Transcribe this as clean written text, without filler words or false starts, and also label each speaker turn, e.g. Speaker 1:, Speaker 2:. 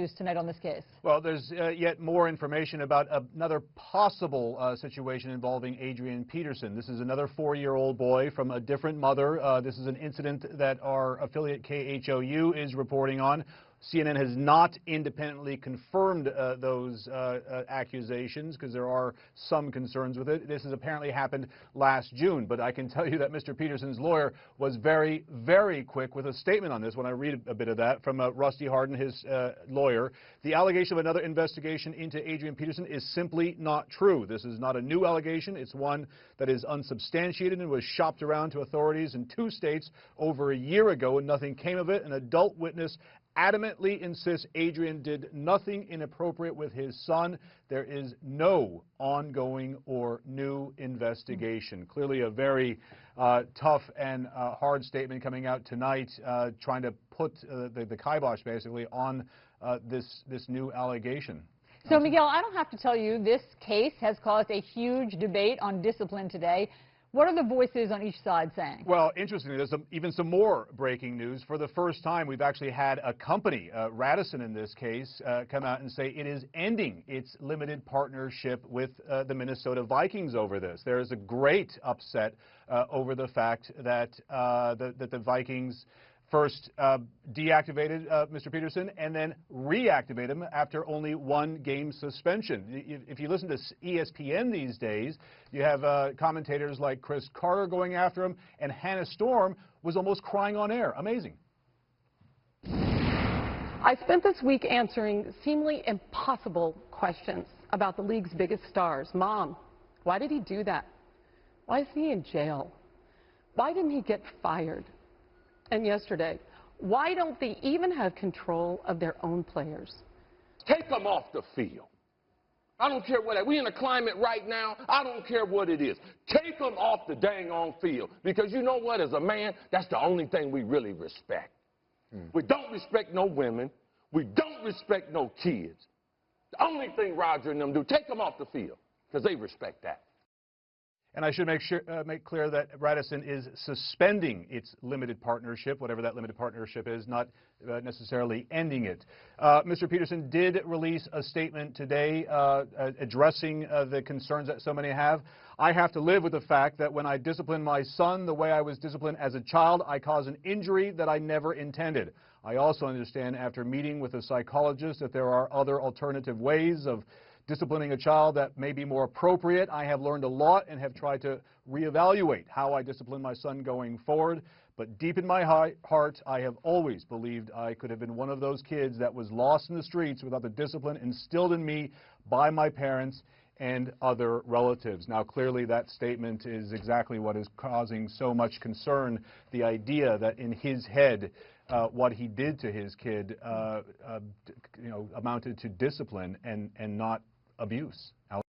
Speaker 1: news tonight on this case?
Speaker 2: Well, there's yet more information about another possible situation involving Adrian Peterson. This is another 4-year-old boy from a different mother. This is an incident that our affiliate KHOU is reporting on. CNN has not independently confirmed those accusations because there are some concerns with it. This has apparently happened last June, but I can tell you that Mr. Peterson's lawyer was very, very quick with a statement on this when I read a bit of that from Rusty Hardin, his lawyer. The allegation of another investigation into Adrian Peterson is simply not true. This is not a new allegation. It's one that is unsubstantiated and was shopped around to authorities in 2 states over a year ago, and nothing came of it. An adult witness adamantly insists Adrian did nothing inappropriate with his son. There is no ongoing or new investigation. Clearly a very tough and hard statement coming out tonight, trying to put the kibosh basically on this new allegation.
Speaker 1: So, Miguel, I don't have to tell you, this case has caused a huge debate on discipline today. What are the voices on each side saying?
Speaker 2: Well, interestingly, there's even some more breaking news. For the first time, we've actually had a company, Radisson in this case, come out and say it is ending its limited partnership with the Minnesota Vikings over this. There is a great upset over the fact that the Vikings first deactivated Mr. Peterson and then reactivated him after only 1-game suspension. If you listen to ESPN these days, you have commentators like Chris Carter going after him, and Hannah Storm was almost crying on air. Amazing.
Speaker 3: I spent this week answering seemingly impossible questions about the league's biggest stars. Mom, why did he do that? Why is he in jail? Why didn't he get fired? And yesterday, why don't they even have control of their own players?
Speaker 4: Take them off the field. I don't care what. We're in a climate right now, I don't care what it is. Take them off the dang on field. Because you know what? As a man, that's the only thing we really respect. We don't respect no women. We don't respect no kids. The only thing Roger and them do, take them off the field. Because they respect that.
Speaker 2: And I should make clear that Radisson is suspending its limited partnership, whatever that limited partnership is, not necessarily ending it. Mr. Peterson did release a statement today addressing the concerns that so many have. I have to live with the fact that when I discipline my son the way I was disciplined as a child, I cause an injury that I never intended. I also understand after meeting with a psychologist that there are other alternative ways of disciplining a child that may be more appropriate. I have learned a lot and have tried to reevaluate how I discipline my son going forward. But deep in my heart, I have always believed I could have been one of those kids that was lost in the streets without the discipline instilled in me by my parents and other relatives. Now, clearly that statement is exactly what is causing so much concern, the idea that in his head, what he did to his kid, amounted to discipline and not abuse.